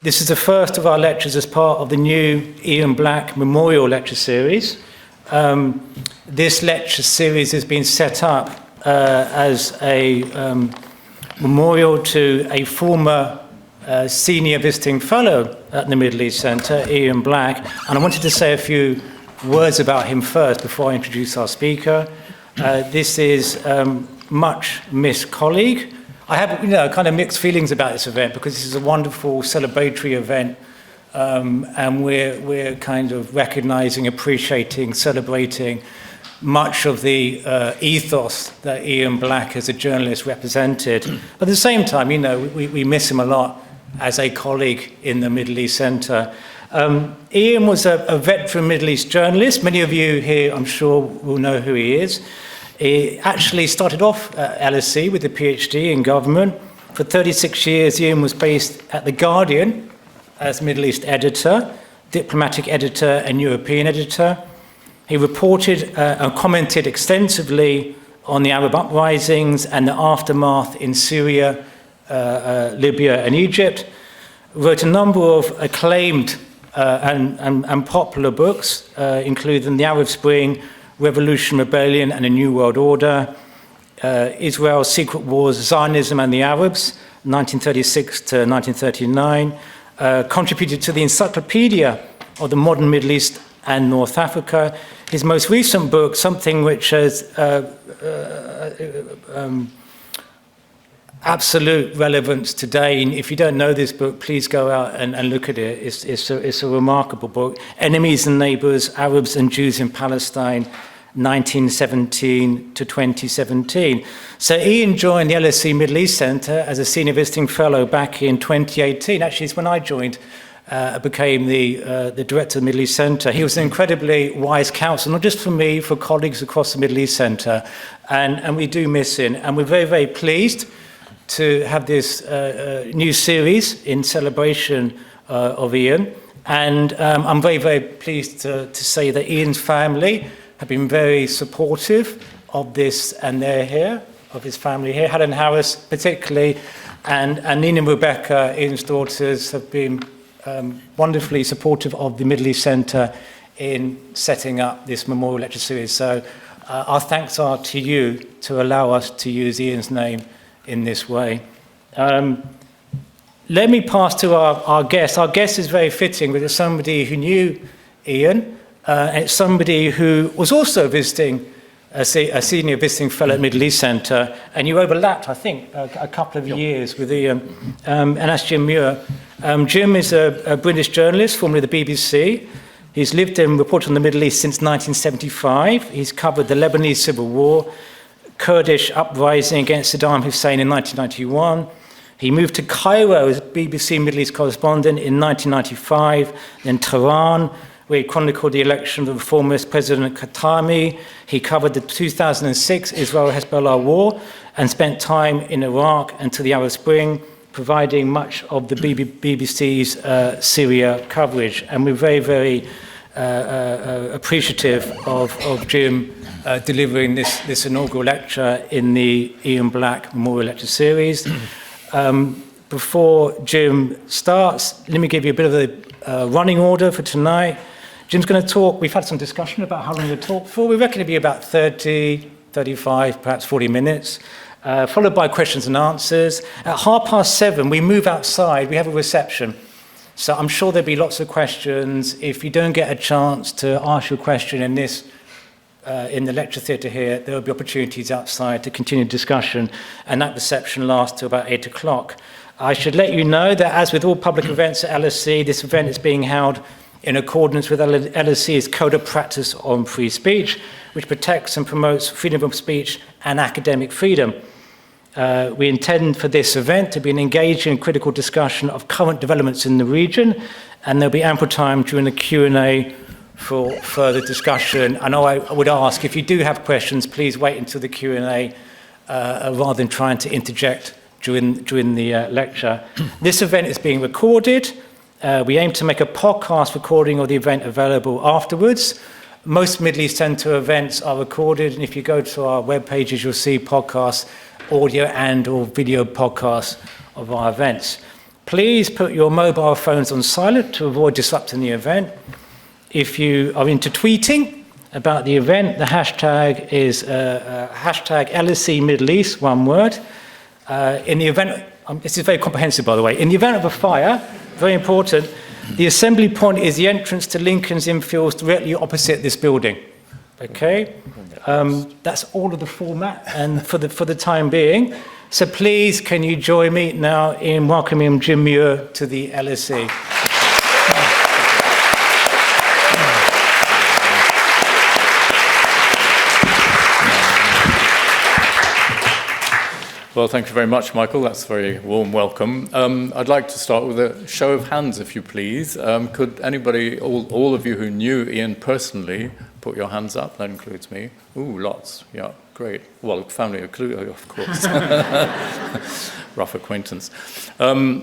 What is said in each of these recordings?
This is the first of our lectures as part of the new Ian Black Memorial Lecture Series. This lecture series has been set up as a memorial to a former senior visiting fellow at the Middle East Centre, Ian Black, and I wanted to say a few words about him first before I introduce our speaker. This is much missed colleague. I have, kind of mixed feelings about this event because this is a wonderful celebratory event, and we're kind of recognising, appreciating, celebrating much of the ethos that Ian Black as a journalist represented. But at the same time, we miss him a lot as a colleague in the Middle East Centre. Ian was a veteran Middle East journalist. Many of you here, I'm sure, will know who he is. He actually started off at LSE with a PhD in government. For 36 years, Ian was based at The Guardian as Middle East editor, diplomatic editor and European editor. He reported and commented extensively on the Arab uprisings and the aftermath in Syria, Libya and Egypt. Wrote a number of acclaimed and popular books, including The Arab Spring, Revolution, Rebellion and a New World Order, Israel's Secret Wars, Zionism and the Arabs, 1936 to 1939, contributed to the Encyclopedia of the Modern Middle East and North Africa. His most recent book, something which has absolute relevance today, and if you don't know this book, please go out and look at it. It's a remarkable book. Enemies and Neighbours, Arabs and Jews in Palestine, 1917 to 2017. So Ian joined the LSE Middle East Centre as a senior visiting fellow back in 2018. Actually, it's when I joined, became the director of the Middle East Centre. He was an incredibly wise counsel, not just for me, for colleagues across the Middle East Centre. And we do miss him. And we're very, very pleased to have this new series in celebration of Ian. And I'm very, very pleased to say that Ian's family have been very supportive of this, and they're here, of his family here. Helen Harris particularly, and Nina and Rebecca, Ian's daughters, have been wonderfully supportive of the Middle East Centre in setting up this memorial lecture series. So our thanks are to you to allow us to use Ian's name in this way. Let me pass to our guest. Our guest is very fitting because it's somebody who knew Ian. It's somebody who was also visiting, a senior visiting fellow at Middle East Centre, and you overlapped, I think, a couple of years with Ian, and that's Jim Muir. Jim is a British journalist, formerly the BBC. He's lived and reported on the Middle East since 1975. He's covered the Lebanese Civil War, Kurdish uprising against Saddam Hussein in 1991. He moved to Cairo as BBC Middle East correspondent in 1995, then Tehran, where he chronicled the election of the reformist President Khatami. He covered the 2006 Israel-Hezbollah war and spent time in Iraq until the Arab Spring, providing much of the BBC's Syria coverage. And we're very, very appreciative of Jim delivering this inaugural lecture in the Ian Black Memorial Lecture Series. Before Jim starts, let me give you a bit of the running order for tonight. Jim's going to talk. We've had some discussion about how long he'll talk for. We reckon it'll be about 30, 35, perhaps 40 minutes, followed by questions and answers. At 7:30, we move outside. We have a reception. So I'm sure there'll be lots of questions. If you don't get a chance to ask your question in the lecture theatre here, there will be opportunities outside to continue discussion, and that reception lasts till about 8 o'clock. I should let you know that, as with all public events at LSE, this event is being held in accordance with LSE's Code of Practice on Free Speech, which protects and promotes freedom of speech and academic freedom. We intend for this event to be an engaging and critical discussion of current developments in the region, and there'll be ample time during the Q&A for further discussion. I know I would ask, if you do have questions, please wait until the Q&A rather than trying to interject during the lecture. This event is being recorded. We aim to make a podcast recording of the event available afterwards. Most Middle East Centre events are recorded, and if you go to our web pages, you'll see podcasts, audio and or video podcasts of our events. Please put your mobile phones on silent to avoid disrupting the event. If you are into tweeting about the event, the hashtag is hashtag LSE Middle East, one word. In the event, this is very comprehensive, by the way. In the event of a fire, very important, the assembly point is the entrance to Lincoln's Inn Fields directly opposite this building. Okay? That's all of the format and for the time being. So please, can you join me now in welcoming Jim Muir to the LSE? Well, thank you very much, Michael. That's a very warm welcome. I'd like to start with a show of hands, if you please. Could anybody, all of you who knew Ian personally, put your hands up? That includes me. Ooh, lots. Yeah, great. Well, family, of course. Rough acquaintance. The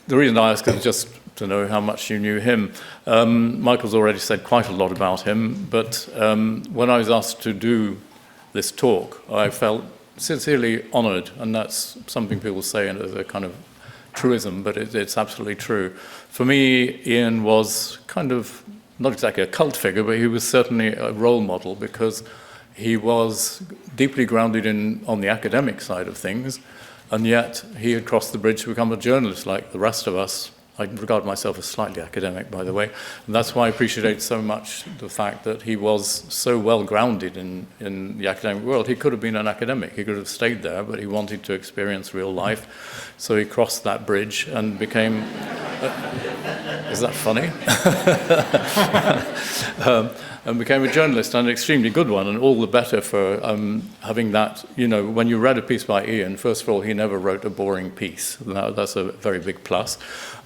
reason I ask is just to know how much you knew him. Michael's already said quite a lot about him, but when I was asked to do this talk, I felt sincerely honoured, and that's something people say as a kind of truism, but it's absolutely true. For me, Ian was kind of, not exactly a cult figure, but he was certainly a role model because he was deeply grounded on the academic side of things, and yet he had crossed the bridge to become a journalist like the rest of us. I regard myself as slightly academic, by the way, and that's why I appreciate so much the fact that he was so well grounded in the academic world. He could have been an academic, he could have stayed there, but he wanted to experience real life, so he crossed that bridge and became... is that funny? And became a journalist, and an extremely good one, and all the better for having that. You know, when you read a piece by Ian, first of all, he never wrote a boring piece. That's a very big plus.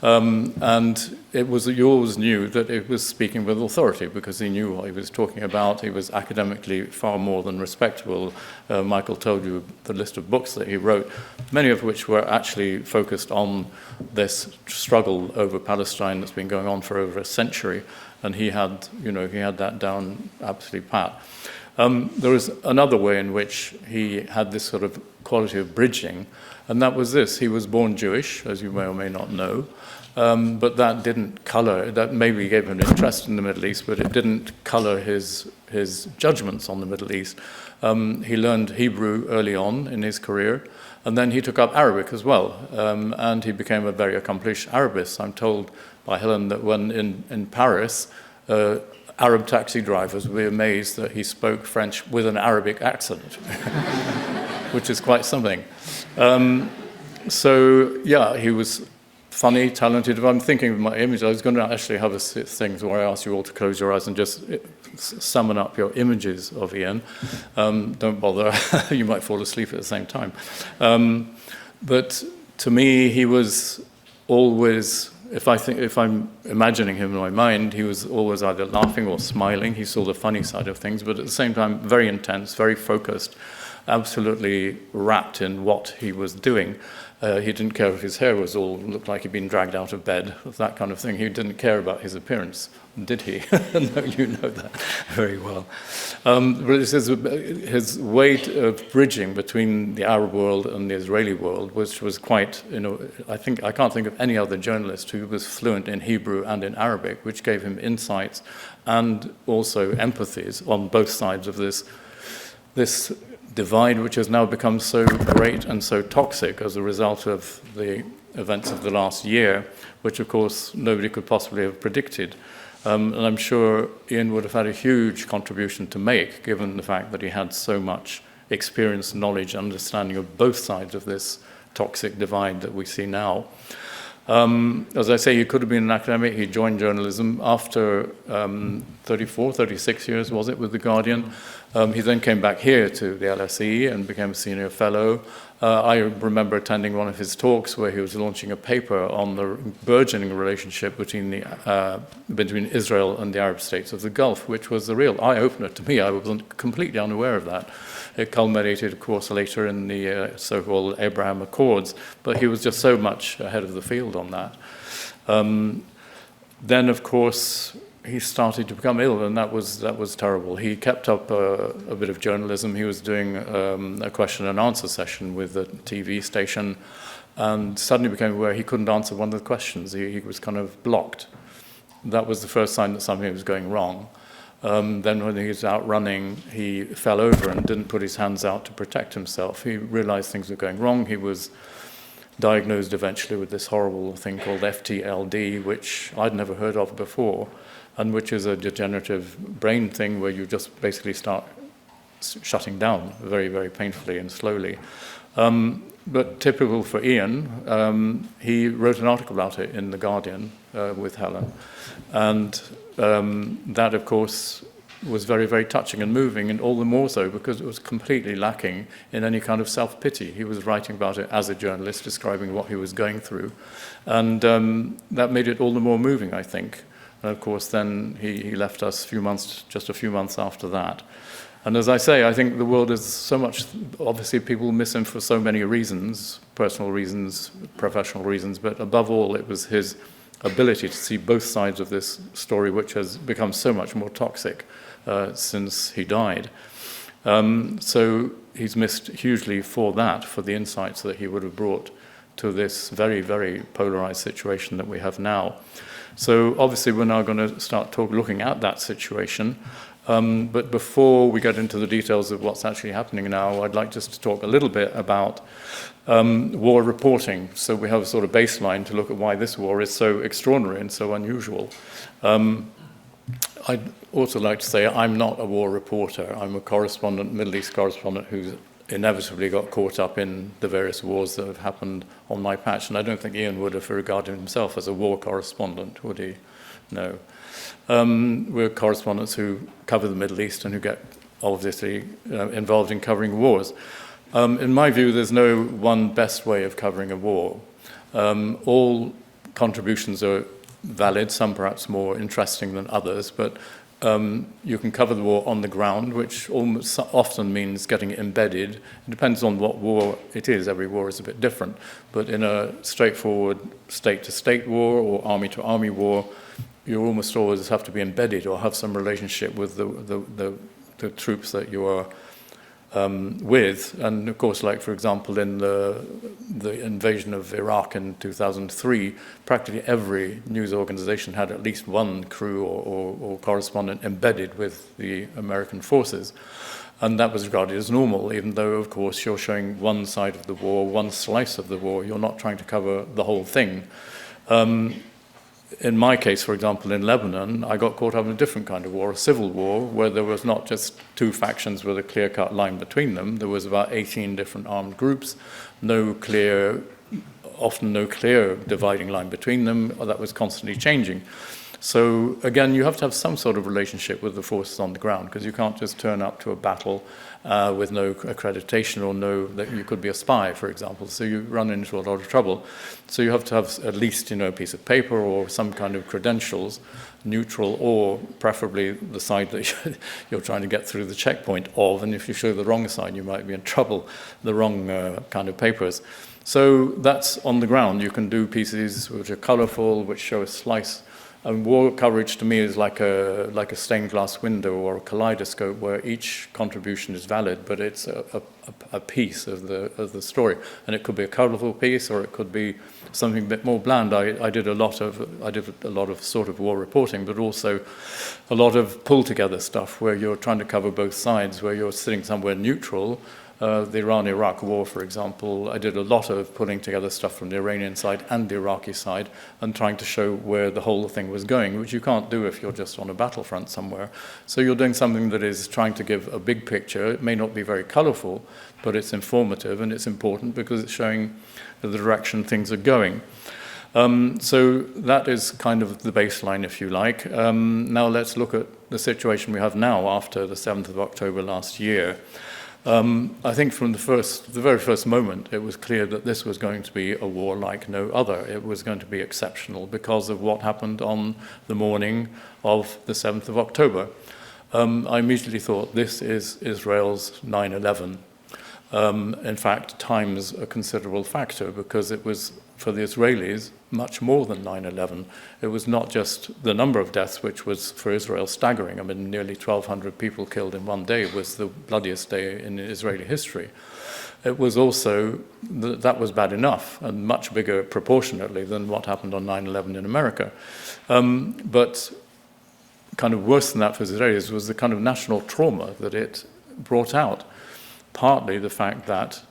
And it was, you always knew that it was speaking with authority because he knew what he was talking about. He was academically far more than respectable. Michael told you the list of books that he wrote, many of which were actually focused on this struggle over Palestine that's been going on for over a century. And he had that down absolutely pat. There was another way in which he had this sort of quality of bridging, and that was this. He was born Jewish, as you may or may not know, but that didn't colour, that maybe gave him an interest in the Middle East, but it didn't colour his judgments on the Middle East. He learned Hebrew early on in his career, and then he took up Arabic as well, and he became a very accomplished Arabist. I'm told by Helen that when in Paris, Arab taxi drivers were amazed that he spoke French with an Arabic accent, which is quite something. So, yeah, he was funny, talented. If I'm thinking of my image, I was going to actually have a thing where I ask you all to close your eyes and just summon up your images of Ian. Don't bother, you might fall asleep at the same time. But to me, he was always... If I'm imagining him in my mind, he was always either laughing or smiling. He saw the funny side of things, but at the same time, very intense, very focused, absolutely wrapped in what he was doing. He didn't care if his hair looked like he'd been dragged out of bed, that kind of thing. He didn't care about his appearance, did he? No, you know that very well. But it's his way of bridging between the Arab world and the Israeli world, which was quite, I can't think of any other journalist who was fluent in Hebrew and in Arabic, which gave him insights and also empathies on both sides of this divide, which has now become so great and so toxic as a result of the events of the last year, which of course nobody could possibly have predicted. And I'm sure Ian would have had a huge contribution to make, given the fact that he had so much experience, knowledge, understanding of both sides of this toxic divide that we see now. As I say, he could have been an academic. He joined journalism after 36 years, was it, with The Guardian. He then came back here to the LSE and became a senior fellow. I remember attending one of his talks where he was launching a paper on the burgeoning relationship between Israel and the Arab states of the Gulf, which was a real eye-opener to me. I was completely unaware of that. It culminated, of course, later in the so-called Abraham Accords, but he was just so much ahead of the field on that. Then, of course, he started to become ill, and that was terrible. He kept up a bit of journalism. He was doing a question and answer session with a TV station, and suddenly became aware he couldn't answer one of the questions. He was kind of blocked. That was the first sign that something was going wrong. Then when he was out running, he fell over and didn't put his hands out to protect himself. He realized things were going wrong. He was diagnosed eventually with this horrible thing called FTLD, which I'd never heard of before, and which is a degenerative brain thing where you just basically start shutting down very, very painfully and slowly. But typical for Ian, he wrote an article about it in The Guardian with Helen. And that, of course, was very, very touching and moving, and all the more so because it was completely lacking in any kind of self-pity. He was writing about it as a journalist, describing what he was going through. And that made it all the more moving, I think. And of course, then he left us just a few months after that. And as I say, I think the world is so much, obviously people miss him for so many reasons, personal reasons, professional reasons, but above all, it was his ability to see both sides of this story, which has become so much more toxic since he died. So he's missed hugely for that, for the insights that he would have brought to this very, very polarized situation that we have now. So obviously we're now going to start looking at that situation. But before we get into the details of what's actually happening now, I'd like just to talk a little bit about war reporting. So we have a sort of baseline to look at why this war is so extraordinary and so unusual. I'd also like to say I'm not a war reporter. I'm a correspondent, Middle East correspondent, who's inevitably got caught up in the various wars that have happened on my patch. And I don't think Ian would have regarded himself as a war correspondent, would he? No. We're correspondents who cover the Middle East and who get obviously involved in covering wars. In my view, there's no one best way of covering a war. All contributions are valid, some perhaps more interesting than others, but you can cover the war on the ground, which almost often means getting it embedded. It depends on what war it is. Every war is a bit different. But in a straightforward state-to-state war or army-to-army war, you almost always have to be embedded or have some relationship with the troops that you are with. And of course, like for example, in the invasion of Iraq in 2003, practically every news organization had at least one crew or correspondent embedded with the American forces. And that was regarded as normal, even though, of course, you're showing one side of the war, one slice of the war. You're not trying to cover the whole thing. In my case, for example, in Lebanon, I got caught up in a different kind of war, a civil war, where there was not just two factions with a clear-cut line between them. There was about 18 different armed groups, often no clear dividing line between them. That was constantly changing. So again, you have to have some sort of relationship with the forces on the ground, because you can't just turn up to a battle with no accreditation or know that you could be a spy, for example. So you run into a lot of trouble. So you have to have at least, a piece of paper or some kind of credentials, neutral or preferably the side that you're trying to get through the checkpoint of. And if you show the wrong side, you might be in trouble, the wrong kind of papers. So that's on the ground. You can do pieces which are colorful, which show a slice. And war coverage to me is like a stained glass window or a kaleidoscope where each contribution is valid, but it's a piece of the story. And it could be a colorful piece, or it could be something a bit more bland. I did a lot of sort of war reporting, but also a lot of pull together stuff where you're trying to cover both sides, where you're sitting somewhere neutral. The Iran-Iraq war, for example, I did a lot of putting together stuff from the Iranian side and the Iraqi side and trying to show where the whole thing was going, which you can't do if you're just on a battlefront somewhere. So you're doing something that is trying to give a big picture. It may not be very colorful, but it's informative and it's important because it's showing the direction things are going. So that is kind of the baseline, if you like. Now let's look at the situation we have now after the 7th of October last year. I think from the very first moment, it was clear that this was going to be a war like no other. It was going to be exceptional because of what happened on the morning of the 7th of October. I immediately thought, this is Israel's 9/11. In fact, times a considerable factor, because it was, for the Israelis, much more than 9/11. It was not just the number of deaths, which was, for Israel, staggering. I mean, nearly 1,200 people killed in one day was the bloodiest day in Israeli history. It was also, that was bad enough, and much bigger proportionately than what happened on 9/11 in America. But kind of worse than that for Israelis was the kind of national trauma that it brought out. Partly the fact that,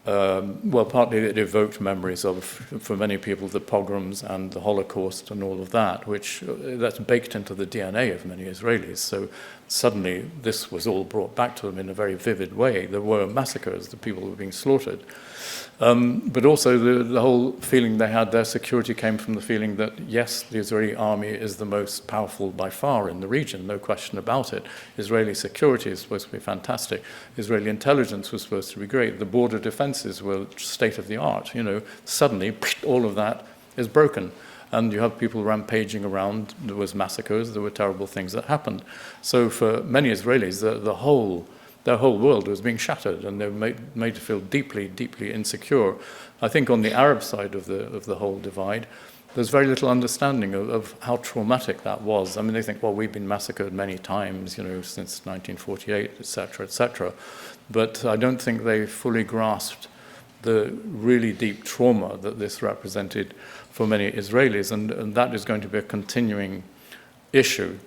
partly it evoked memories of, for many people, the pogroms and the Holocaust and all of that, which that's baked into the DNA of many Israelis. So suddenly this was all brought back to them in a very vivid way. There were massacres, the people were being slaughtered. But also the whole feeling they had, their security came from the feeling that, yes, the Israeli army is the most powerful by far in the region, no question about it. Israeli security is supposed to be fantastic. Israeli intelligence was supposed to be great. The border defenses were state-of-the-art. Suddenly, all of that is broken. And you have people rampaging around. There was massacres. There were terrible things that happened. So for many Israelis, their whole world was being shattered, and they were made to feel deeply, deeply insecure. I think on the Arab side of the whole divide, there's very little understanding of how traumatic that was. I mean, they think, well, we've been massacred many times, since 1948, etc., etc. But I don't think they fully grasped the really deep trauma that this represented for many Israelis, and that is going to be a continuing issue.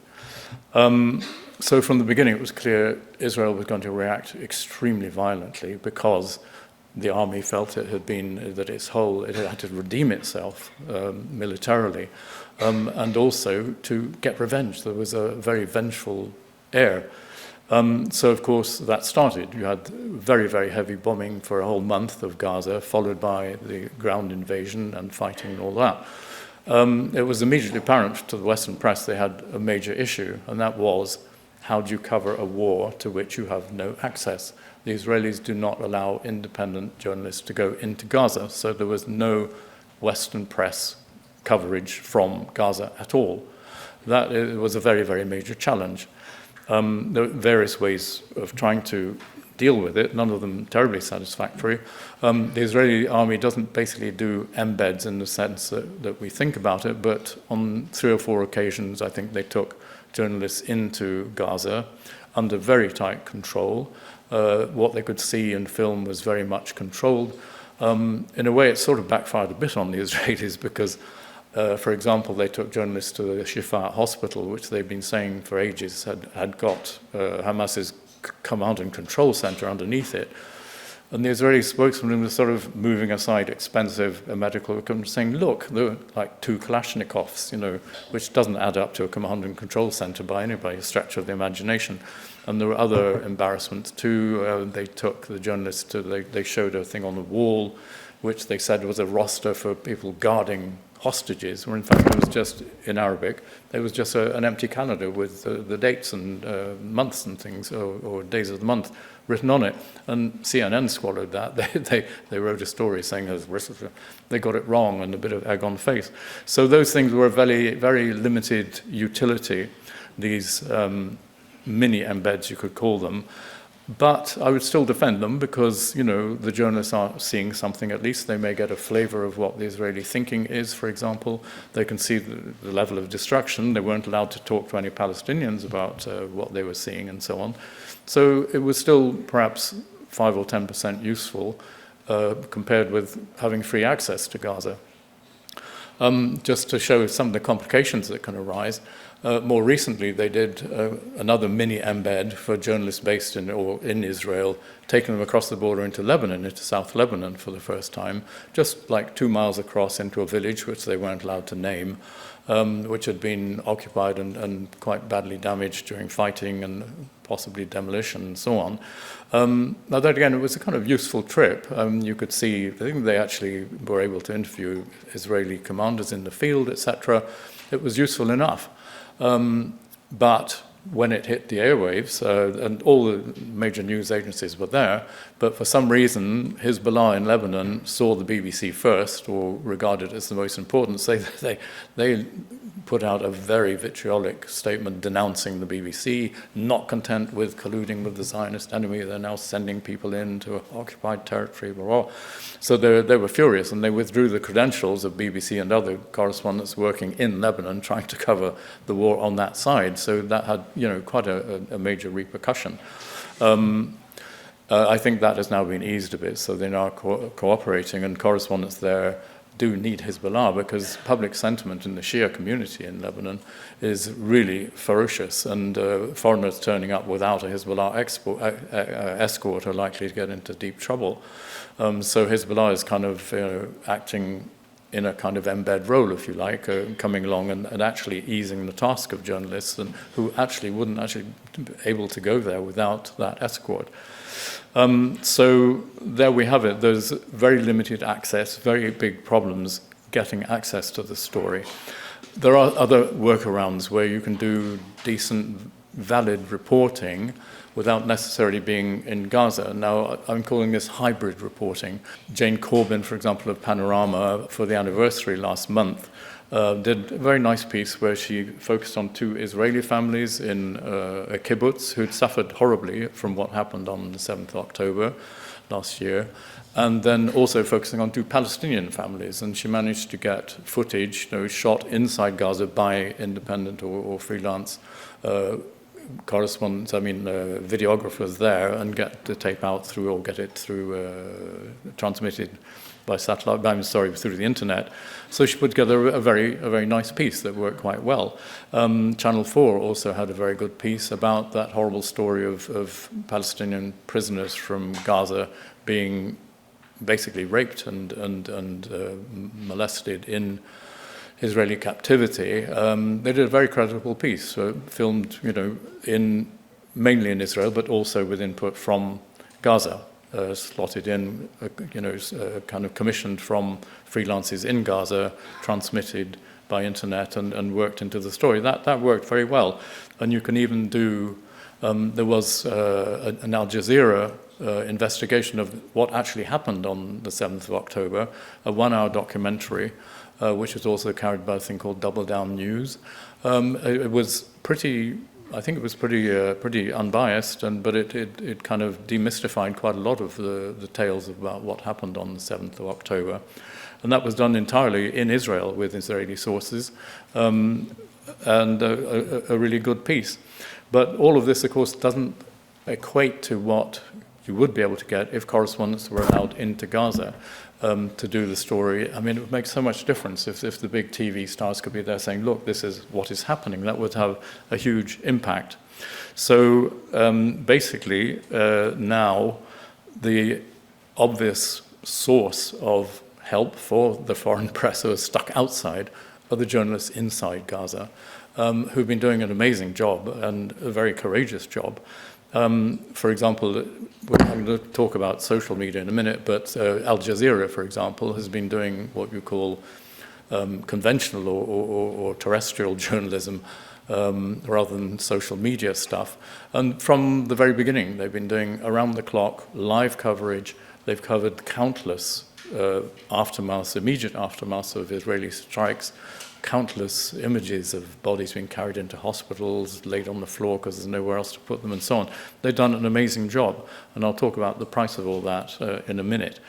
So from the beginning, it was clear Israel was going to react extremely violently, because the army felt it had had to redeem itself militarily, and also to get revenge. There was a very vengeful air. So, of course, that started. You had very, very heavy bombing for a whole month of Gaza, followed by the ground invasion and fighting and all that. It was immediately apparent to the Western press they had a major issue, and that was, how do you cover a war to which you have no access? The Israelis do not allow independent journalists to go into Gaza, so there was no Western press coverage from Gaza at all. That was a very, very major challenge. There were various ways of trying to deal with it, none of them terribly satisfactory. The Israeli army doesn't basically do embeds in the sense that we think about it, but on 3 or 4 occasions, I think they took journalists into Gaza under very tight control. What they could see and film was very much controlled. In a way, it sort of backfired a bit on the Israelis because, for example, they took journalists to the Shifa hospital, which they've been saying for ages had got Hamas's command and control center underneath it. And the Israeli spokesman was sort of moving aside expensive medical equipment, saying, look, there were like 2 Kalashnikovs, which doesn't add up to a command and control center by any stretch of the imagination. And there were other embarrassments too. They took the journalists they showed a thing on the wall, which they said was a roster for people guarding hostages, where in fact it was just, in Arabic, it was just an empty calendar with the dates and months and things, or days of the month written on it. And CNN swallowed that. They wrote a story saying they got it wrong and a bit of egg on the face. So those things were very, very limited utility, these mini embeds, you could call them. But I would still defend them because, the journalists are seeing something at least. They may get a flavor of what the Israeli thinking is, for example. They can see the level of destruction. They weren't allowed to talk to any Palestinians about what they were seeing and so on. So it was still perhaps 5 or 10% useful compared with having free access to Gaza. Just to show some of the complications that can arise, more recently they did another mini embed for journalists based in Israel, taking them across the border into Lebanon, into South Lebanon for the first time, just like 2 miles across into a village which they weren't allowed to name, which had been occupied and quite badly damaged during fighting and possibly demolition and so on. Now that again, it was a kind of useful trip. You could see, I think they actually were able to interview Israeli commanders in the field, etc. It was useful enough. But when it hit the airwaves, and all the major news agencies were there, but for some reason, Hezbollah in Lebanon saw the BBC first, or regarded it as the most important, so they put out a very vitriolic statement denouncing the BBC, not content with colluding with the Zionist enemy. They're now sending people into occupied territory, blah, blah. So they were furious, and they withdrew the credentials of BBC and other correspondents working in Lebanon trying to cover the war on that side. So that had, quite a major repercussion. I think that has now been eased a bit, so they're now cooperating, and correspondents there do need Hezbollah because public sentiment in the Shia community in Lebanon is really ferocious, and foreigners turning up without a Hezbollah escort are likely to get into deep trouble. So Hezbollah is kind of acting in a kind of embed role, if you like, coming along and actually easing the task of journalists, and who actually wouldn't be able to go there without that escort. So there we have it. There's very limited access, very big problems getting access to the story. There are other workarounds where you can do decent, valid reporting without necessarily being in Gaza. Now, I'm calling this hybrid reporting. Jane Corbin, for example, of Panorama, for the anniversary last month, did a very nice piece where she focused on 2 Israeli families in a kibbutz who'd suffered horribly from what happened on the 7th of October last year, and then also focusing on 2 Palestinian families. And she managed to get footage shot inside Gaza by independent or freelance correspondents, videographers there, and get the tape out through, or get it through, transmitted by satellite, through the internet. So she put together a very nice piece that worked quite well. Channel 4 also had a very good piece about that horrible story of Palestinian prisoners from Gaza being basically raped and molested in Israeli captivity. They did a very credible piece, filmed, mainly in Israel, but also with input from Gaza. Slotted in, kind of commissioned from freelancers in Gaza, transmitted by internet and worked into the story. That worked very well. And you can even do, there was an Al Jazeera investigation of what actually happened on the 7th of October, a 1-hour documentary, which was also carried by a thing called Double Down News. It was pretty unbiased, but it kind of demystified quite a lot of the tales about what happened on the 7th of October. And that was done entirely in Israel with Israeli sources, and a really good piece. But all of this, of course, doesn't equate to what you would be able to get if correspondents were allowed into Gaza to do the story. It would make so much difference if the big TV stars could be there saying, look, this is what is happening. That would have a huge impact. So basically, now the obvious source of help for the foreign press who are stuck outside are the journalists inside Gaza, who've been doing an amazing job and a very courageous job. For example, we're going to talk about social media in a minute, but Al Jazeera, for example, has been doing what you call conventional or terrestrial journalism rather than social media stuff. And from the very beginning, they've been doing around-the-clock live coverage. They've covered countless immediate aftermaths of Israeli strikes, countless images of bodies being carried into hospitals, laid on the floor because there's nowhere else to put them, and so on. They've done an amazing job, and I'll talk about the price of all that in a minute.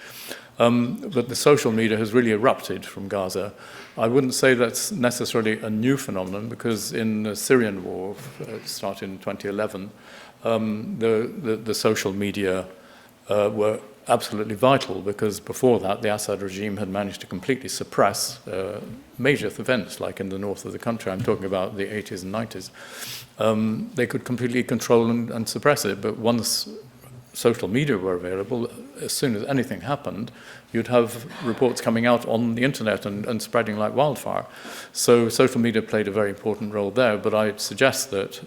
But the social media has really erupted from Gaza. I wouldn't say that's necessarily a new phenomenon, because in the Syrian war, started in 2011, the social media were absolutely vital, because before that the Assad regime had managed to completely suppress major events like in the north of the country. I'm talking about the 80s and 90s. They could completely control and suppress it, but once social media were available, as soon as anything happened, you'd have reports coming out on the internet and spreading like wildfire. So social media played a very important role there, but I'd suggest that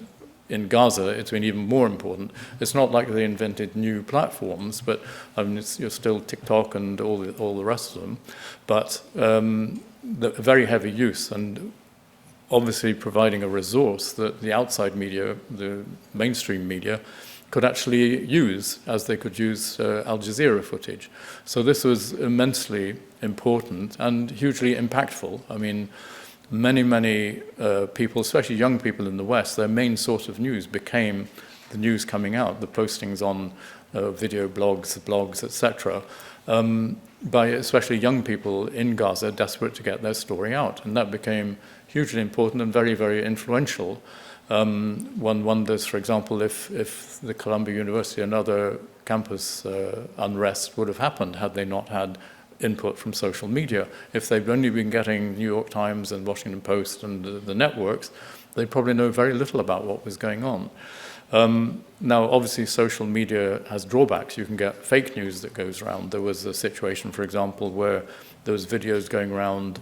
in Gaza, it's been even more important. It's not like they invented new platforms, but you're still TikTok and all the rest of them. But the very heavy use, and obviously providing a resource that the outside media, the mainstream media, could actually use, as they could use Al Jazeera footage. So this was immensely important and hugely impactful. many people, especially young people in the West, their main source of news became the news coming out, the postings on video blogs, etc., by especially young people in Gaza desperate to get their story out. And that became hugely important and very, very influential. One wonders, for example, if the Columbia University and other campus unrest would have happened had they not had input from social media. If they'd only been getting New York Times and Washington Post and the networks, they'd probably know very little about what was going on. Now, obviously, social media has drawbacks. You can get fake news that goes around. There was a situation, for example, where there was videos going around,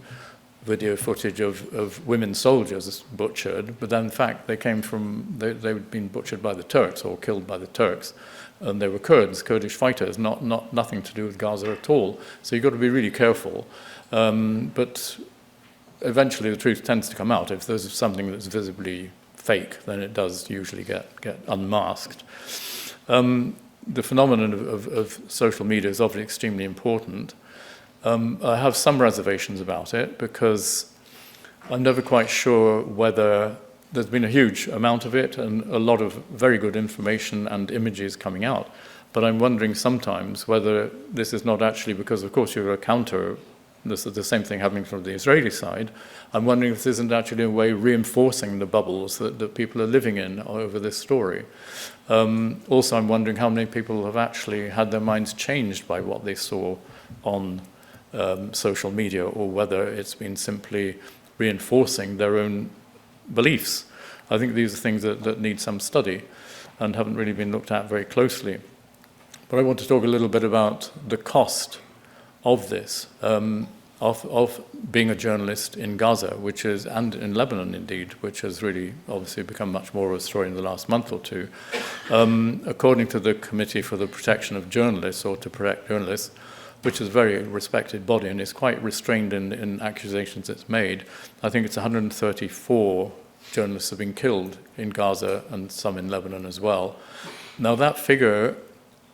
video footage of women soldiers butchered, but then in fact they'd been butchered by the Turks or killed by the Turks, and they were Kurdish fighters, nothing to do with Gaza at all. So you've got to be really careful. But eventually the truth tends to come out. If there's something that's visibly fake, then it does usually get unmasked. The phenomenon of social media is obviously extremely important. I have some reservations about it because I'm never quite sure whether there's been a huge amount of it and a lot of very good information and images coming out. But I'm wondering sometimes whether this is not actually because, of course, you're a counter. This is the same thing happening from the Israeli side. I'm wondering if this isn't actually a way reinforcing the bubbles that people are living in over this story. Also, I'm wondering how many people have actually had their minds changed by what they saw on social media, or whether it's been simply reinforcing their own beliefs. I think these are things that need some study and haven't really been looked at very closely. But I want to talk a little bit about the cost of this, of being a journalist in Gaza, and in Lebanon indeed, which has really obviously become much more of a story in the last month or two. According to the Committee for the Protection of Journalists, or to protect journalists, which is a very respected body and is quite restrained in accusations it's made, I think it's 134 journalists have been killed in Gaza and some in Lebanon as well. Now that figure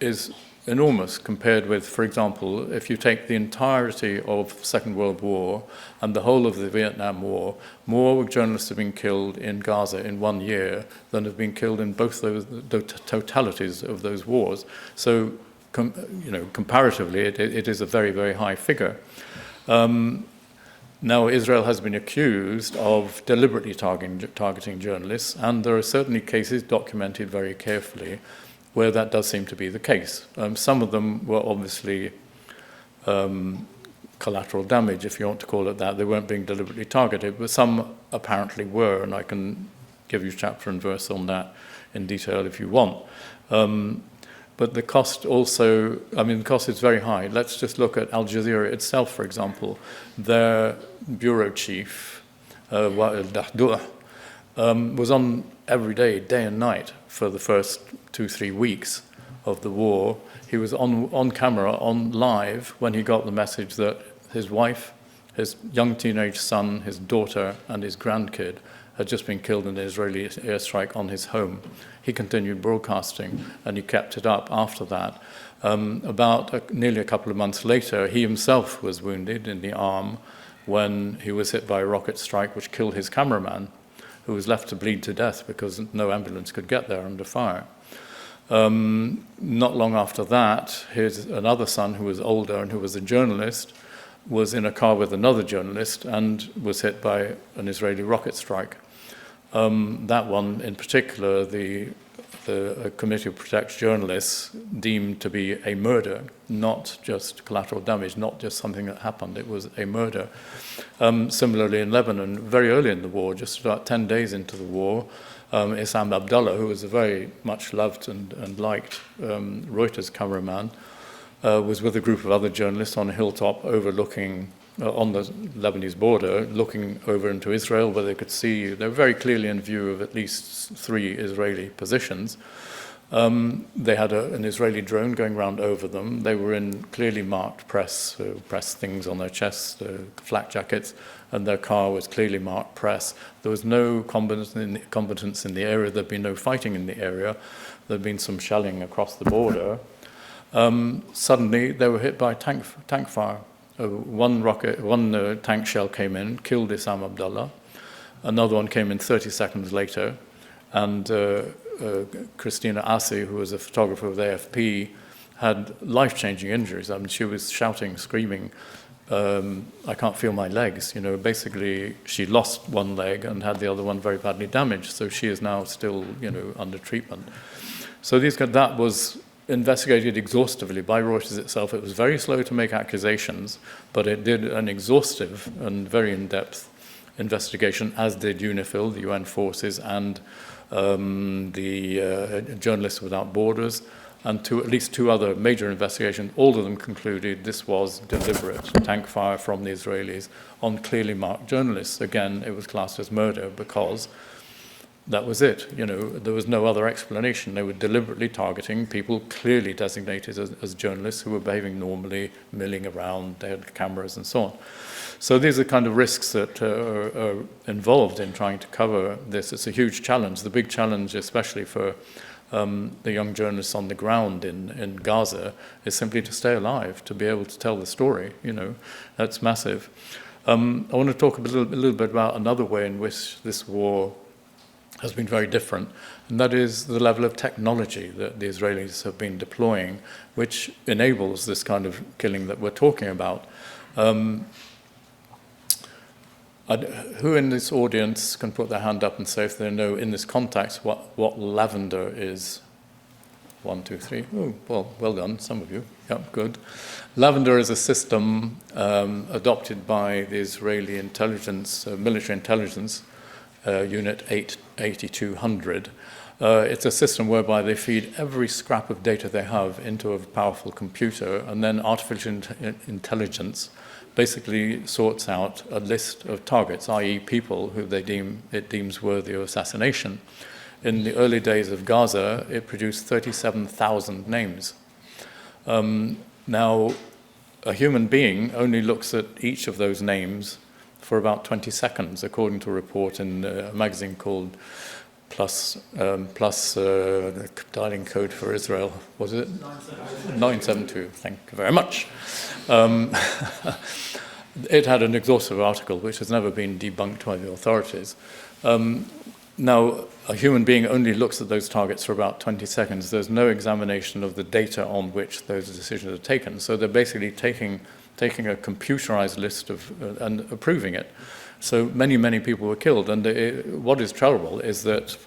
is enormous compared with, for example, if you take the entirety of the Second World War and the whole of the Vietnam War, more journalists have been killed in Gaza in 1 year than have been killed in both the totalities of those wars. So, comparatively, it is a very, very high figure. Now, Israel has been accused of deliberately targeting journalists, and there are certainly cases documented very carefully where that does seem to be the case. Some of them were obviously collateral damage, if you want to call it that. They weren't being deliberately targeted, but some apparently were, and I can give you chapter and verse on that in detail if you want. But the cost also, the cost is very high. Let's just look at Al Jazeera itself, for example. Their bureau chief, Wael Dahdour, was on every day and night for the first 2-3 weeks of the war. He was on camera, on live, when he got the message that his wife, his young teenage son, his daughter, and his grandkid had just been killed in an Israeli airstrike on his home. He continued broadcasting, and he kept it up after that. Nearly a couple of months later, he himself was wounded in the arm when he was hit by a rocket strike which killed his cameraman, who was left to bleed to death because no ambulance could get there under fire. Not long after that, another son who was older and who was a journalist was in a car with another journalist and was hit by an Israeli rocket strike. That one in particular, the Committee to Protect Journalists deemed to be a murder, not just collateral damage, not just something that happened. It was a murder. Similarly, in Lebanon, very early in the war, just about 10 days into the war, Issam Abdullah, who was a very much loved and liked Reuters cameraman, was with a group of other journalists on a hilltop overlooking on the Lebanese border, looking over into Israel, where they could see, they were very clearly in view of at least 3 Israeli positions. They had an Israeli drone going around over them. They were in clearly marked press things on their chests, flak jackets, and their car was clearly marked press. There was no combatants in the area. There'd been no fighting in the area. There'd been some shelling across the border. Suddenly, they were hit by tank fire. one tank shell came in, killed Issam Abdullah. Another one came in 30 seconds later, and Christina Assi, who was a photographer with AFP, had life-changing injuries. I mean, she was shouting, screaming, I can't feel my legs. You know, basically, she lost one leg and had the other one very badly damaged. So she is now still, you know, under treatment. So that was investigated exhaustively by Reuters itself. It was very slow to make accusations, but it did an exhaustive and very in-depth investigation, as did UNIFIL, the UN forces, and the Journalists Without Borders, and at least two other major investigations. All of them concluded this was deliberate tank fire from the Israelis on clearly marked journalists. Again, it was classed as murder because that was it. You know, there was no other explanation. They were deliberately targeting people clearly designated as journalists who were behaving normally, milling around, they had cameras and so on. So these are kind of risks that are involved in trying to cover this. It's a huge challenge. The big challenge, especially for the young journalists on the ground in Gaza, is simply to stay alive, to be able to tell the story. You know, that's massive. I want to talk a little bit about another way in which this war has been very different, and that is the level of technology that the Israelis have been deploying, which enables this kind of killing that we're talking about. Who in this audience can put their hand up and say if they know in this context what lavender is? 1, 2, 3. Oh, well done, some of you. Yeah, good. Lavender is a system adopted by the Israeli intelligence, military intelligence unit 8200. It's a system whereby they feed every scrap of data they have into a powerful computer, and then artificial intelligence basically sorts out a list of targets, i.e. people who it deems worthy of assassination. In the early days of Gaza, it produced 37,000 names. Now, a human being only looks at each of those names for about 20 seconds, according to a report in a magazine called Plus dialing code for Israel, was it? 972, thank you very much. It had an exhaustive article which has never been debunked by the authorities. Now, a human being only looks at those targets for about 20 seconds. There's no examination of the data on which those decisions are taken. So they're basically taking a computerized list and approving it. So many people were killed. And what is terrible is that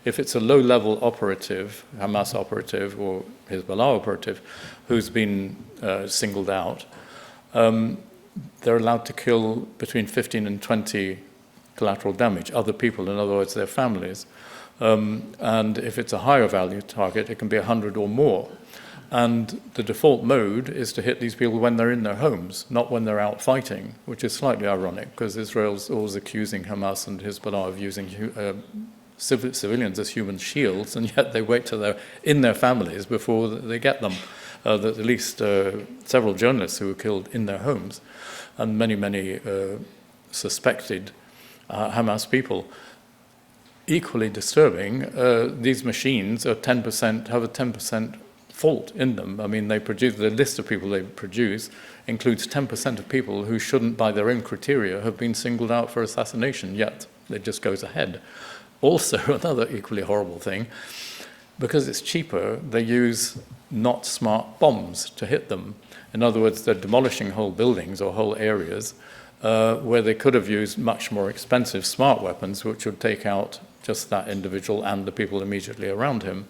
if it's a low-level operative, Hamas operative or Hezbollah operative, who's been singled out, they're allowed to kill between 15 and 20 collateral damage, other people, in other words, their families. And if it's a higher value target, it can be 100 or more. And the default mode is to hit these people when they're in their homes, not when they're out fighting, which is slightly ironic because Israel's always accusing Hamas and Hezbollah of using civilians as human shields, and yet they wait till they're in their families before they get them. At least several journalists who were killed in their homes, and many suspected Hamas people. Equally disturbing, these machines are 10%, have a 10% fault in them. I mean, the list of people they produce includes 10% of people who shouldn't, by their own criteria, have been singled out for assassination, yet it just goes ahead. Also, another equally horrible thing, because it's cheaper, they use not smart bombs to hit them. In other words, they're demolishing whole buildings or whole areas where they could have used much more expensive smart weapons, which would take out just that individual and the people immediately around him.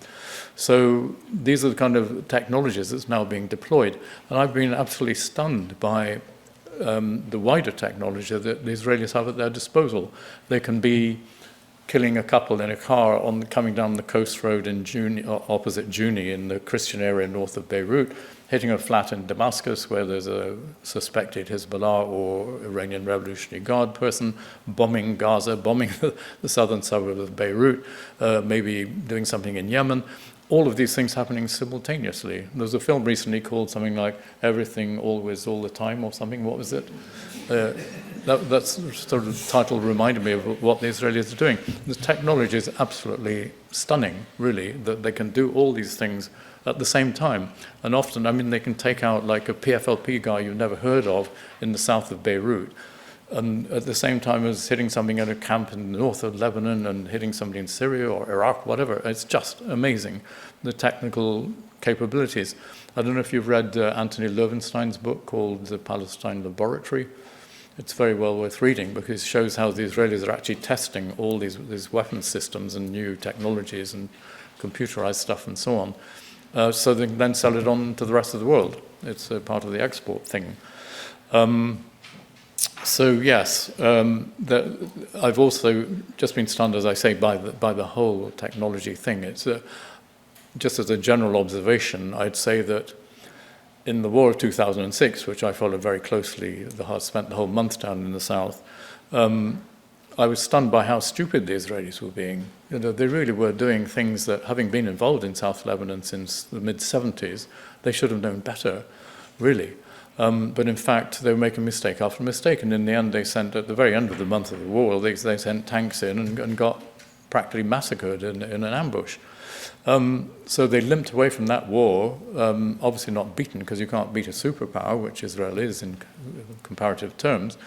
So these are the kind of technologies that's now being deployed. And I've been absolutely stunned by the wider technology that the Israelis have at their disposal. They can be killing a couple in a car coming down the coast road in opposite Juni in the Christian area north of Beirut, hitting a flat in Damascus where there's a suspected Hezbollah or Iranian Revolutionary Guard person, bombing Gaza, bombing the southern suburb of Beirut, maybe doing something in Yemen. All of these things happening simultaneously. There was a film recently called something like Everything, Always, All the Time or something. What was it? That sort of title reminded me of what the Israelis are doing. The technology is absolutely stunning, really, that they can do all these things at the same time. And often, I mean, they can take out like a PFLP guy you've never heard of in the south of Beirut, and at the same time as hitting something at a camp in the north of Lebanon and hitting somebody in Syria or Iraq, whatever. It's just amazing, the technical capabilities. I don't know if you've read Anthony Loewenstein's book called The Palestine Laboratory. It's very well worth reading because it shows how the Israelis are actually testing all these weapons systems and new technologies and computerized stuff and so on, so they can then sell it on to the rest of the world. It's a part of the export thing. So yes, I've also just been stunned, as I say, by the whole technology thing. It's just as a general observation, I'd say that in the war of 2006, which I followed very closely, spent the whole month down in the south, I was stunned by how stupid the Israelis were being. You know, they really were doing things that, having been involved in South Lebanon since the mid-70s, they should have known better, really. But in fact, they were making mistake after mistake, and in the end, they sent, at the very end of the month of the war, they sent tanks in and got practically massacred in an ambush. So they limped away from that war, obviously not beaten, because you can't beat a superpower, which Israel is in comparative terms,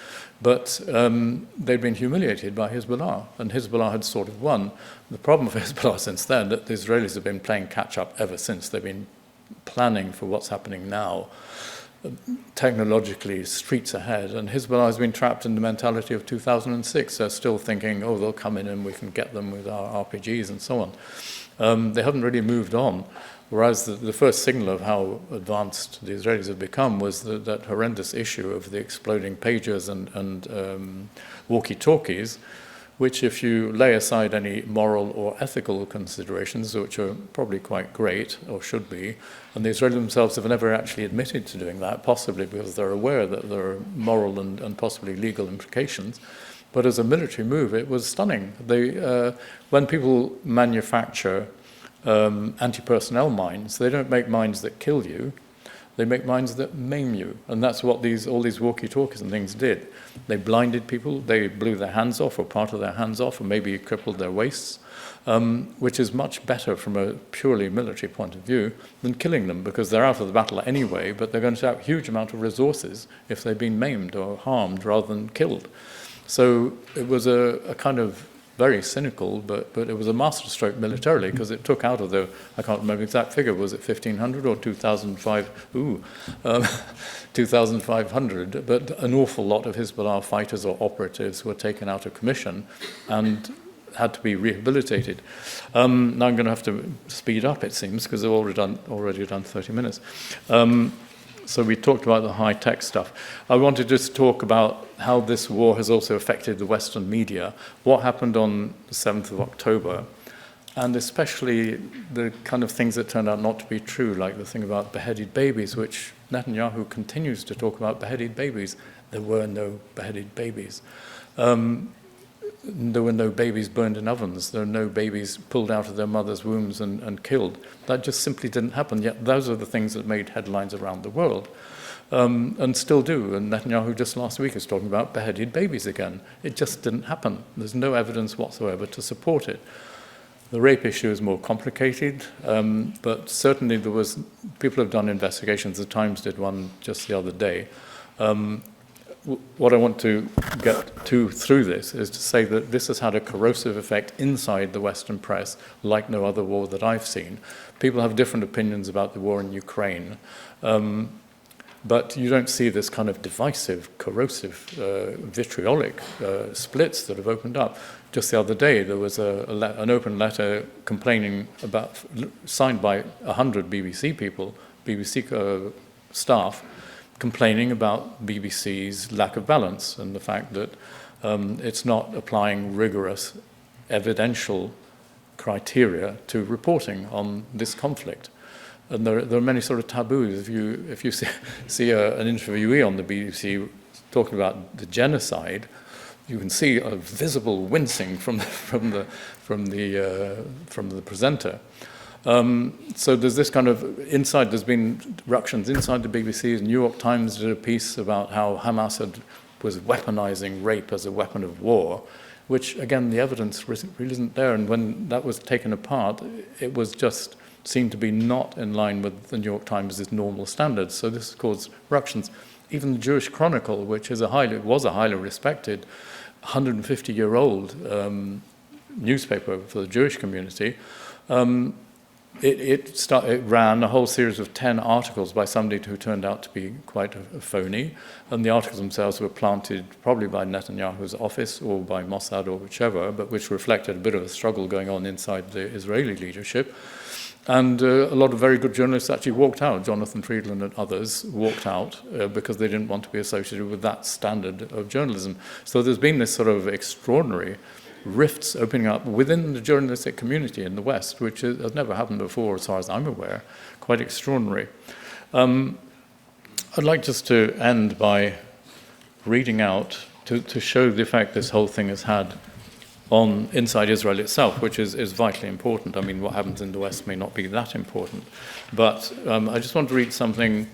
but they'd been humiliated by Hezbollah, and Hezbollah had sort of won. The problem for Hezbollah since then, that the Israelis have been playing catch-up ever since. They've been planning for what's happening now, technologically streets ahead, and Hezbollah has been trapped in the mentality of 2006. They're still thinking, oh, they'll come in and we can get them with our RPGs and so on. They haven't really moved on, whereas the first signal of how advanced the Israelis have become was that horrendous issue of the exploding pagers and walkie-talkies, which, if you lay aside any moral or ethical considerations, which are probably quite great, or should be, and the Israelis themselves have never actually admitted to doing that, possibly because they're aware that there are moral and possibly legal implications. But as a military move, it was stunning. When people manufacture anti-personnel mines, they don't make mines that kill you. They make mines that maim you, and that's what all these walkie-talkies and things did. They blinded people, they blew their hands off, or part of their hands off, or maybe crippled their waists, which is much better from a purely military point of view than killing them, because they're out of the battle anyway, but they're going to have a huge amount of resources if they've been maimed or harmed rather than killed. So it was a kind of very cynical, but it was a masterstroke militarily, because it took out of I can't remember the exact figure, was it 1,500 or 2,500, but an awful lot of Hezbollah fighters or operatives were taken out of commission and had to be rehabilitated. Now I'm going to have to speed up, it seems, because I've already done 30 minutes. So we talked about the high-tech stuff. I wanted to just talk about how this war has also affected the Western media, what happened on the 7th of October, and especially the kind of things that turned out not to be true, like the thing about beheaded babies, which Netanyahu continues to talk about beheaded babies. There were no beheaded babies. There were no babies burned in ovens. There were no babies pulled out of their mothers' wombs and killed. That just simply didn't happen. Yet those are the things that made headlines around the world, and still do. And Netanyahu just last week was talking about beheaded babies again. It just didn't happen. There's no evidence whatsoever to support it. The rape issue is more complicated, but certainly people have done investigations. The Times did one just the other day. What I want to get to through this is to say that this has had a corrosive effect inside the Western press like no other war that I've seen. People have different opinions about the war in Ukraine, but you don't see this kind of divisive, corrosive, vitriolic splits that have opened up. Just the other day, there was an open letter complaining signed by 100 BBC people, BBC staff, complaining about BBC's lack of balance and the fact that it's not applying rigorous evidential criteria to reporting on this conflict. And there are many sort of taboos. If you see an interviewee on the BBC talking about the genocide, you can see a visible wincing from the presenter. So there's this kind of there's been ructions inside the BBC. The New York Times did a piece about how Hamas was weaponizing rape as a weapon of war, which, again, the evidence really isn't there. And when that was taken apart, it was just seem to be not in line with the New York Times' normal standards. So this has caused ructions. Even the Jewish Chronicle, which is was a highly respected 150-year-old newspaper for the Jewish community, it ran a whole series of 10 articles by somebody who turned out to be quite a phony, and the articles themselves were planted probably by Netanyahu's office or by Mossad or whichever, but which reflected a bit of a struggle going on inside the Israeli leadership. And a lot of very good journalists actually walked out. Jonathan Friedland and others walked out because they didn't want to be associated with that standard of journalism. So there's been this sort of extraordinary rifts opening up within the journalistic community in the West, which has never happened before, as far as I'm aware. Quite extraordinary. I'd like just to end by reading out to show the effect this whole thing has had on inside Israel itself, which is vitally important. I mean, what happens in the West may not be that important. But I just want to read something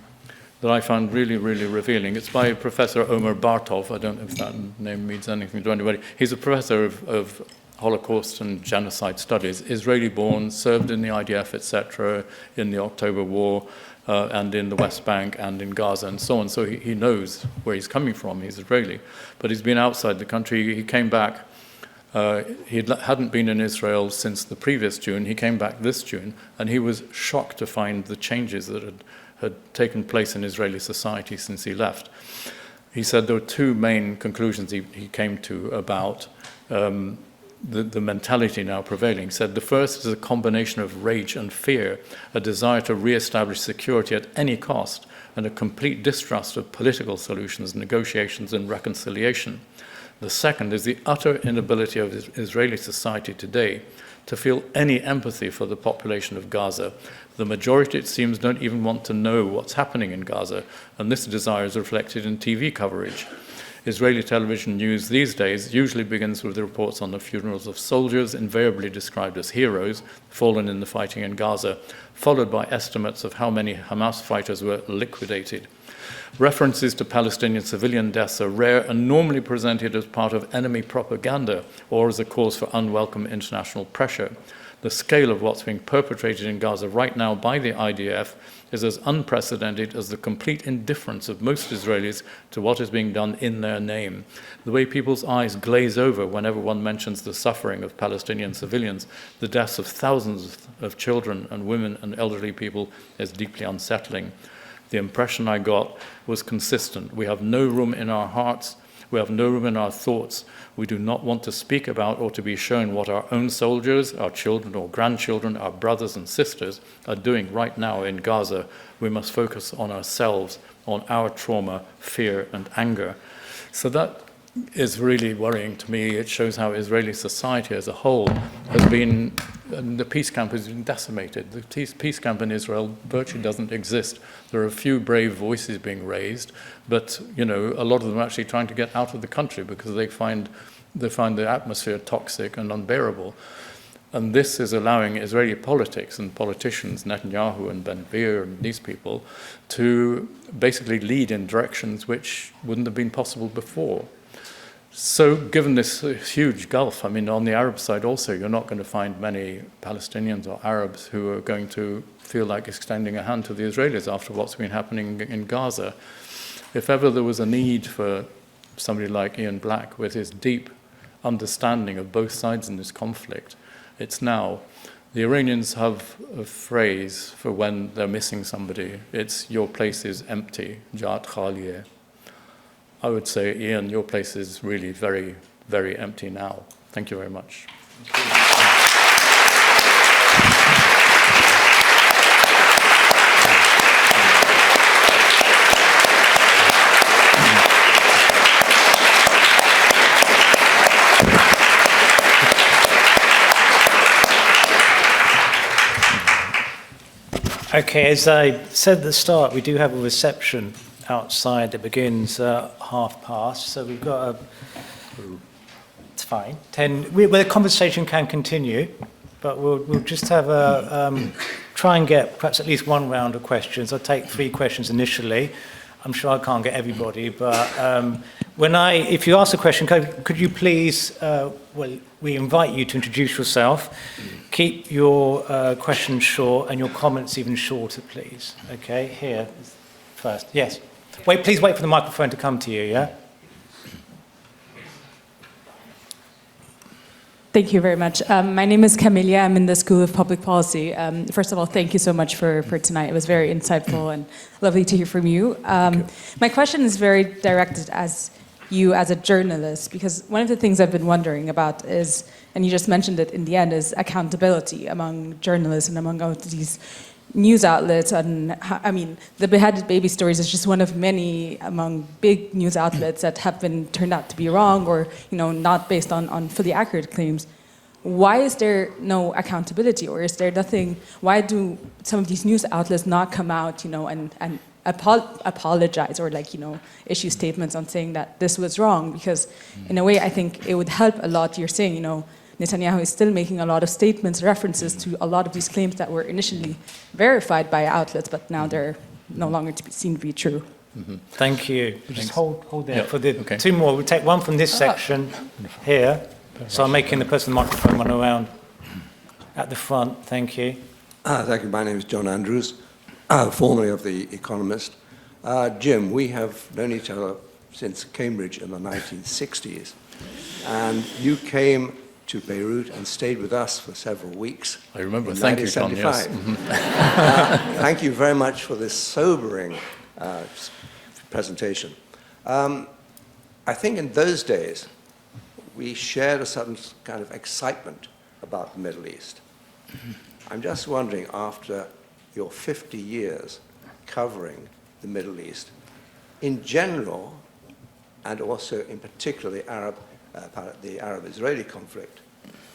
that I found really, really revealing. It's by Professor Omer Bartov. I don't know if that name means anything to anybody. He's a professor of Holocaust and genocide studies, Israeli-born, served in the IDF, etc., in the October War, and in the West Bank and in Gaza and so on. So he knows where he's coming from. He's Israeli. But he's been outside the country. He came back. He hadn't been in Israel since the previous June. He came back this June, and he was shocked to find the changes that had taken place in Israeli society since he left. He said there were two main conclusions he came to about the mentality now prevailing. He said the first is a combination of rage and fear, a desire to re-establish security at any cost, and a complete distrust of political solutions, negotiations, and reconciliation. The second is the utter inability of Israeli society today to feel any empathy for the population of Gaza. The majority, it seems, don't even want to know what's happening in Gaza, and this desire is reflected in TV coverage. Israeli television news these days usually begins with the reports on the funerals of soldiers, invariably described as heroes, fallen in the fighting in Gaza, followed by estimates of how many Hamas fighters were liquidated. References to Palestinian civilian deaths are rare and normally presented as part of enemy propaganda or as a cause for unwelcome international pressure. The scale of what's being perpetrated in Gaza right now by the IDF is as unprecedented as the complete indifference of most Israelis to what is being done in their name. The way people's eyes glaze over whenever one mentions the suffering of Palestinian civilians, the deaths of thousands of children and women and elderly people is deeply unsettling. The impression I got was consistent. We have no room in our hearts. We have no room in our thoughts. We do not want to speak about or to be shown what our own soldiers, our children or grandchildren, our brothers and sisters are doing right now in Gaza. We must focus on ourselves, on our trauma, fear, and anger. So that is really worrying to me. It shows how Israeli society as a whole has been, the peace camp has been decimated. The peace camp in Israel virtually doesn't exist. There are a few brave voices being raised, but a lot of them are actually trying to get out of the country because they find the atmosphere toxic and unbearable. And this is allowing Israeli politics and politicians, Netanyahu and Ben-Gvir and these people, to basically lead in directions which wouldn't have been possible before. So given this huge gulf, I mean, on the Arab side also, you're not going to find many Palestinians or Arabs who are going to feel like extending a hand to the Israelis after what's been happening in Gaza. If ever there was a need for somebody like Ian Black with his deep understanding of both sides in this conflict, it's now. The Iranians have a phrase for when they're missing somebody. It's, your place is empty, Jat Khaliyeh. I would say, Ian, your place is really very, very empty now. Thank you very much. Okay, as I said at the start, we do have a reception outside that begins past, so we've got it's fine, 10, where the conversation can continue, but we'll just have try and get perhaps at least one round of questions. I'll take 3 questions initially. I'm sure I can't get everybody, but if you ask a question, could you please, we invite you to introduce yourself, keep your questions short and your comments even shorter, please. Okay, here first. Yes. Please wait for the microphone to come to you, yeah? Thank you very much. My name is Camelia. I'm in the School of Public Policy. First of all, thank you so much for tonight. It was very insightful and lovely to hear from you. My question is very directed as a journalist, because one of the things I've been wondering about is, and you just mentioned it in the end, is accountability among journalists and among all these news outlets. And I mean, the beheaded baby stories is just one of many among big news outlets that have been turned out to be wrong, or not based on fully accurate claims. Why is there no accountability, or is there nothing? Why do some of these news outlets not come out, and apologize, or issue statements on saying that this was wrong? Because in a way, I think it would help a lot. You're saying, Netanyahu is still making a lot of statements, references to a lot of these claims that were initially verified by outlets, but now they're no longer seen to be true. Mm-hmm. Thank you. Just hold there for the two more. We'll take one from this section here. So I'm making the person the microphone run around at the front. Thank you. Thank you. My name is John Andrews, formerly of The Economist. Jim, we have known each other since Cambridge in the 1960s, and you came to Beirut and stayed with us for several weeks. I remember. Thank you, John. Yes. Thank you very much for this sobering presentation. I think in those days, we shared a certain kind of excitement about the Middle East. I'm just wondering, after your 50 years covering the Middle East, in general, and also in particular the Arab-Israeli conflict,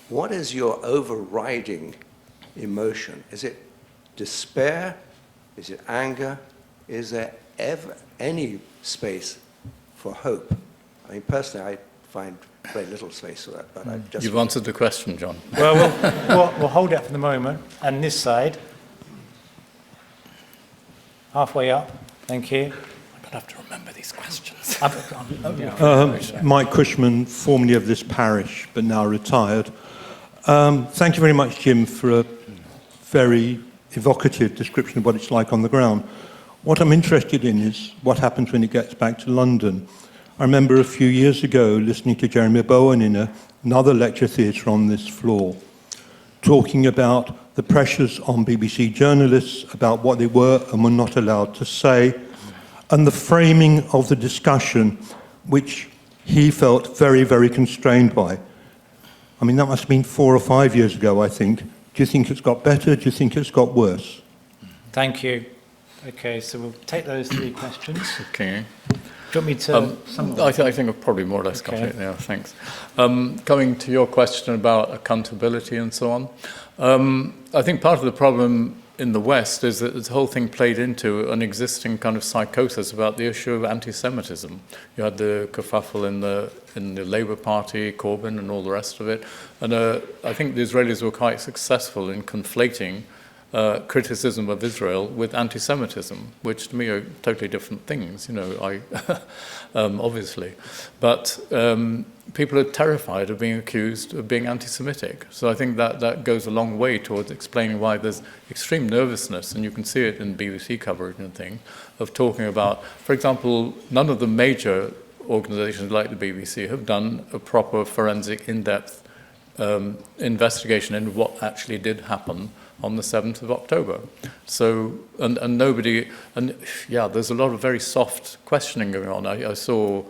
what is your overriding emotion? Is it despair? Is it anger? Is there ever any space for hope? I mean, personally, I find very little space for that, but I just... You've answered the question, John. Well, we'll hold it for the moment. And this side. Halfway up. Thank you. I'm going to have to remember these questions. Mike Cushman, formerly of this parish, but now retired. Thank you very much, Jim, for a very evocative description of what it's like on the ground. What I'm interested in is what happens when it gets back to London. I remember a few years ago listening to Jeremy Bowen in another lecture theatre on this floor, talking about the pressures on BBC journalists about what they were and were not allowed to say, and the framing of the discussion, which he felt very, very constrained by. I mean, that must have been 4 or 5 years ago, I think. Do you think it's got better? Do you think it's got worse? Thank you. Okay, so we'll take those 3 questions. Okay. Do you want me to... I think I've probably more or less got it now, thanks. Coming to your question about accountability and so on, I think part of the problem in the West is that this whole thing played into an existing kind of psychosis about the issue of anti-Semitism. You had the kerfuffle in the Labour Party, Corbyn and all the rest of it, and I think the Israelis were quite successful in conflating criticism of Israel with anti-Semitism, which to me are totally different things, obviously. But people are terrified of being accused of being anti-Semitic. So I think that goes a long way towards explaining why there's extreme nervousness, and you can see it in BBC coverage and things, of talking about, for example, none of the major organizations like the BBC have done a proper forensic, in-depth investigation into what actually did happen on the 7th of October. So, and nobody, and yeah, there's a lot of very soft questioning going on. I saw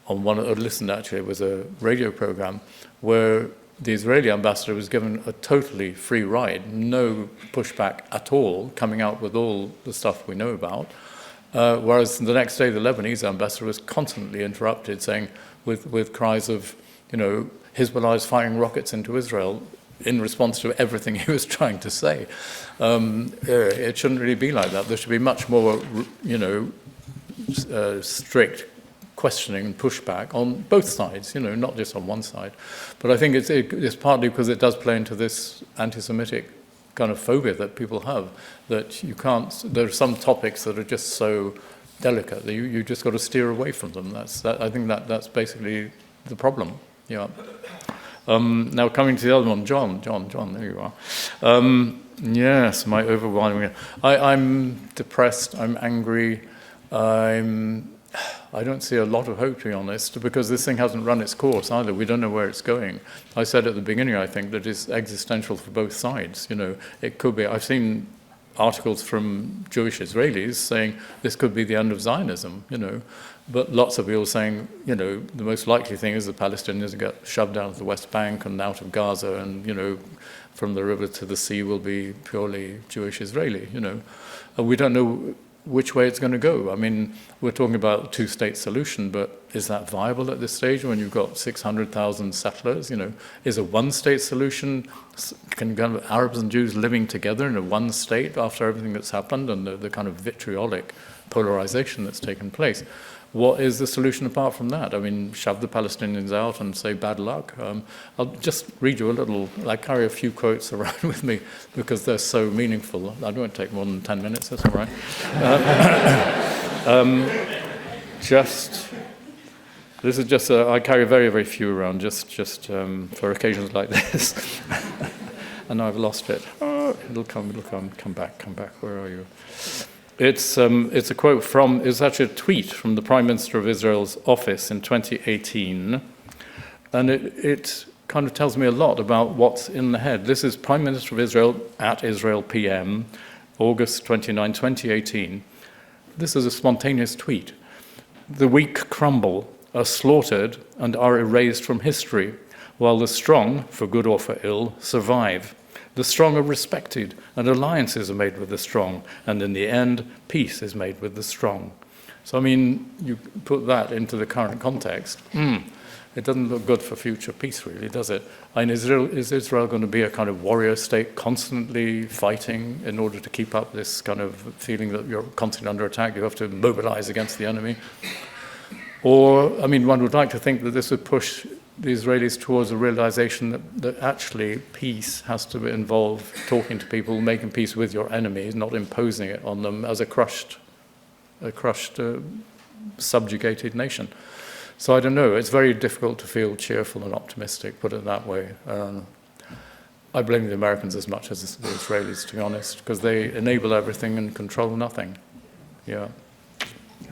on listened actually, it was a radio program where the Israeli ambassador was given a totally free ride, no pushback at all, coming out with all the stuff we know about. Whereas the next day, the Lebanese ambassador was constantly interrupted, saying, with cries of, Hezbollah is firing rockets into Israel, in response to everything he was trying to say. It shouldn't really be like that. There should be much more, strict questioning and pushback on both sides, not just on one side. But I think it's partly because it does play into this anti-Semitic kind of phobia that people have, that you can't, there are some topics that are just so delicate that you just got to steer away from them. I think that's basically the problem. Yeah. Now coming to the other one, John, there you are. Yes, my overwhelming. I'm depressed, I'm angry, I don't see a lot of hope, to be honest, because this thing hasn't run its course either. We don't know where it's going. I said at the beginning, I think, that it's existential for both sides. You know, it could be. I've seen articles from Jewish Israelis saying this could be the end of Zionism, you know, but lots of people saying, you know, the most likely thing is the Palestinians get shoved out of the West Bank and out of Gaza, and, you know, from the river to the sea will be purely Jewish Israeli, you know. And we don't know which way it's going to go. I mean, we're talking about a two-state solution, but is that viable at this stage when you've got 600,000 settlers? You know, is a one-state solution, can kind of Arabs and Jews living together in a one state after everything that's happened and the kind of vitriolic polarization that's taken place? What is the solution apart from that? I mean, shove the Palestinians out and say bad luck. I'll just read you a little. I carry a few quotes around with me because they're so meaningful. I won't take more than 10 minutes, that's all right. This is just, I carry very, very few around just for occasions like this. And I've lost it. Oh, it'll come back, where are you? It's a quote from, it's actually a tweet from the Prime Minister of Israel's office in 2018, and it kind of tells me a lot about what's in the head. This is Prime Minister of Israel at Israel PM, August 29, 2018. This is a spontaneous tweet. The weak crumble, are slaughtered, and are erased from history, while the strong, for good or for ill, survive. The strong are respected, and alliances are made with the strong, and in the end, peace is made with the strong. So, I mean, you put that into the current context, it doesn't look good for future peace, really, does it? And is Israel going to be a kind of warrior state, constantly fighting in order to keep up this kind of feeling that you're constantly under attack, you have to mobilize against the enemy? Or, I mean, one would like to think that this would push the Israelis towards a realization that actually peace has to involve talking to people, making peace with your enemies, not imposing it on them as a crushed, subjugated nation. So I don't know, it's very difficult to feel cheerful and optimistic, put it that way. I blame the Americans as much as the Israelis, to be honest, because they enable everything and control nothing. Yeah,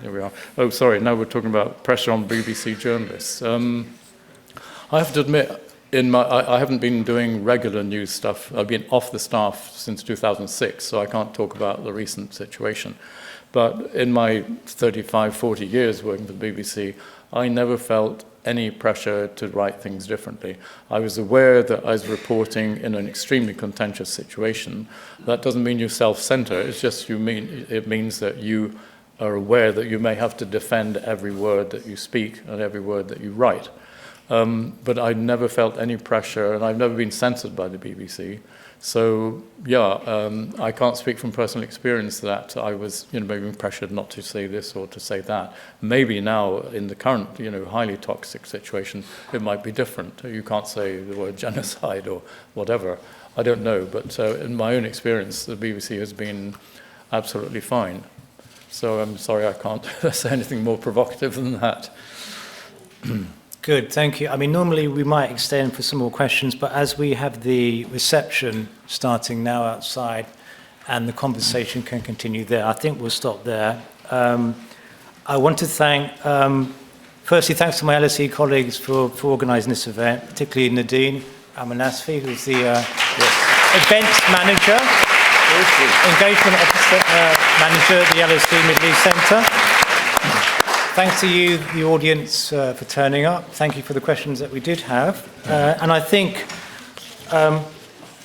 here we are. Oh, sorry, now we're talking about pressure on BBC journalists. I have to admit, I haven't been doing regular news stuff. I've been off the staff since 2006, so I can't talk about the recent situation. But in my 35, 40 years working for the BBC, I never felt any pressure to write things differently. I was aware that I was reporting in an extremely contentious situation. That doesn't mean you self-center, it's just it means that you are aware that you may have to defend every word that you speak and every word that you write. But I never felt any pressure, and I've never been censored by the BBC. So, yeah, I can't speak from personal experience that I was, maybe pressured not to say this or to say that. Maybe now, in the current, highly toxic situation, it might be different. You can't say the word genocide or whatever. I don't know, but in my own experience, the BBC has been absolutely fine. So I'm sorry I can't say anything more provocative than that. Good, thank you. I mean, normally we might extend for some more questions, but as we have the reception starting now outside and the conversation can continue there, I think we'll stop there. I want to thank, firstly, thanks to my LSE colleagues for organising this event, particularly Nadine Amanasfi, who's the events manager, engagement manager at the LSE Middle East Centre. Thanks to you, the audience, for turning up. Thank you for the questions that we did have. And I think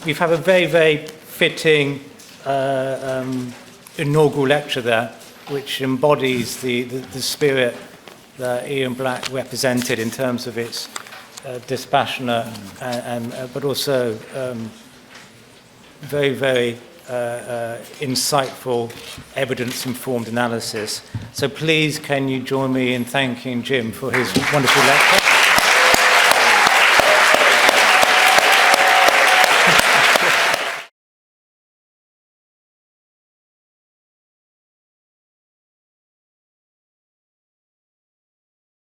we've had a very, very fitting inaugural lecture there, which embodies the spirit that Ian Black represented in terms of its dispassionate but also very, very insightful, evidence-informed analysis. So please, can you join me in thanking Jim for his wonderful lecture?